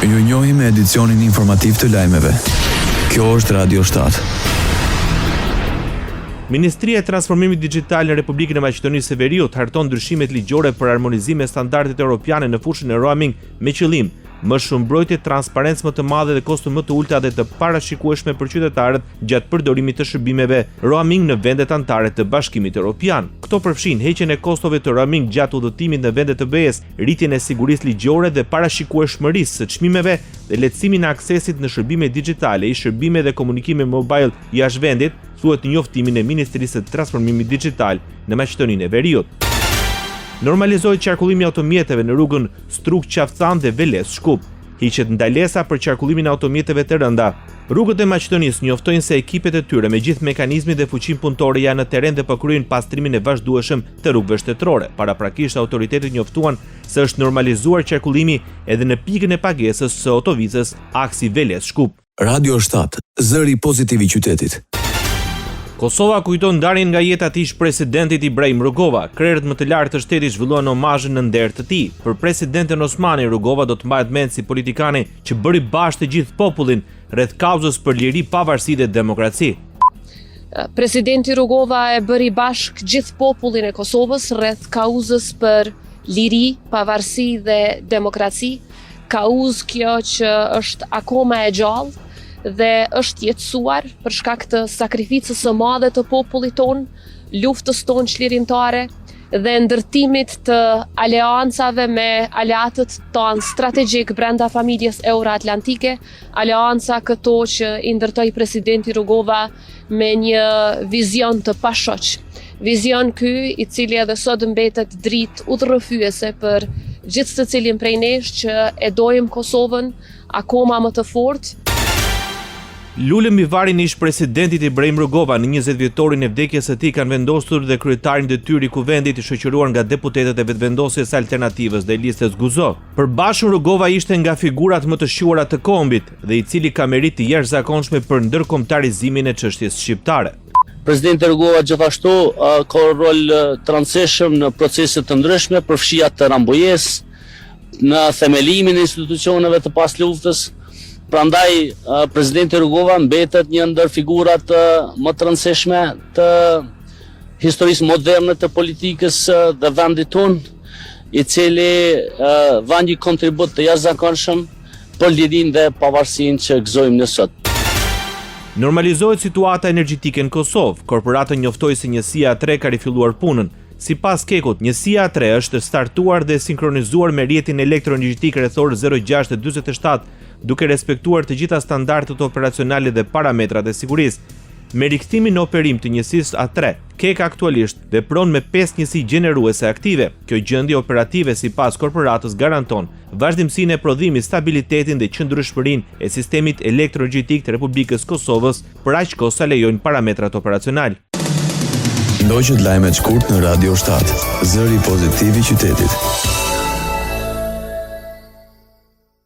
Ju njohim me edicionin informativ të lajmeve. Kjo është Radio 7. Ministria e Transformimit Digjital në Republikën e Maqedonisë së Veriut harton ndryshimet ligjore për armonizim me standardet europiane në fushën e roaming me qëllim më shumë mbrojtje, transparencë më të madhe dhe kosto më të ulta dhe të parashikueshme për qytetarët gjatë përdorimit të shërbimeve roaming në vendet anëtare të Bashkimit Evropian. Këto përfshin heqjen e kostove të roaming gjatë udhëtimit në vendet të BE-s, rritjen e sigurisë ligjore dhe parashikueshmërisë së çmimeve dhe lehtësimin e aksesit në shërbime digjitale, i shërbime dhe komunikime mobile jashtë vendit, thuhet në njoftimin e Ministrisë së Transformimit Digjital në Maqedoninë e Veriut. Normalizohet qarkullimi i automjeteve në rrugën Struk-Qafcan dhe Veles-Shkup. Hiqet ndalesa për qarkullimin e automjeteve të rënda. Rrugët e Maqedonisë njoftojnë se ekipet e tyre me gjithë mekanizmin dhe fuqinë punëtore janë në terren dhe përkryen pastrimin e vazhdueshëm të rrugëve shtetërore. Paraprakisht autoritetet njoftuan se është normalizuar qarkullimi edhe në pikën e pagesës së autovizës aksi Veles-Shkup. Radio 7, zëri pozitiv i qytetit. Kosova kujton ndarjen nga jeta e ish-presidentit Ibrahim Rugova. Krerët më të lartë të shtetit zhvilluan omazhin në nder të tij. Për presidentin Osmani, Rugova do të mbahet mend si politikani që bëri bashkë të gjithë popullin rreth kauzës për liri, pavarësi dhe demokraci. Presidenti Rugova e bëri bashkë gjithë popullin e Kosovës rreth kauzës për liri, pavarësi dhe demokraci. Kauzë kjo që është akoma e gjallë dhe është jetësuar për shkak të sakrificës së madhe të popullit ton, luftës ton çlirimtare dhe ndërtimit të aleancave me aleatët tonë strategjik brenda familjes euroatlantike, aleanca këto që i ndërtoi presidenti Rugova me një vizion të pashoq. Vizion ky i cili edhe sot mbetet dritë udhërrëfyese për gjithë secilin prej nesh që e dojmë Kosovën akoma më të fortë. Lule mbi varin e ish-presidentit Ibrahim Rugova në 20 vjetorin e vdekjes së tij kanë vendosur dhe kryetarin detyri i kuvendit i shoqëruar nga deputetët e vetvendosjes alternativës dhe listës Guzo. Përbashkë Rugova ishte nga figurat më të shuara të kombit dhe i cili ka meritë të jashtëzakonshme për ndërkombëtarizimin e çështjes shqiptare. Presidenti Rugova gjithashtu ka rol të rëndësishëm në procese të ndryshme, përfshija të rambujes, në themelimin e institucioneve të pas luftës. Prandaj, presidenti Rugova mbetet një ndër figurat më të rëndësishme të historisë moderne të politikës dhe vendit tonë, i cili vën një kontribut të jashtëzakonshëm për lirinë dhe pavarësinë që gëzojmë ne sot. Normalizohet situata energjetike në Kosovë. Korporata njoftoi se njësia 3 ka rifilluar punën. Sipas Kekut, njësia 3 është startuar dhe sinkronizuar me rrjetin elektroenergjetik rreth orës 06:47, duke respektuar të gjitha standardet operacionale dhe parametrat e sigurisë. Me rikthimin në operim të njësisë A3, Kek aktualisht vepron me 5 njësi gjeneruese aktive. Kjo gjendje operative sipas korporatës garanton vazhdimsinë e prodhimit, stabilitetin dhe qëndrueshmërinë e sistemit elektroenergjetik të Republikës Kosovës për aq kohë sa lejojnë parametrat operacional. Ndoqët lajmet shkurt në Radio 7, zëri pozitiv i qytetit.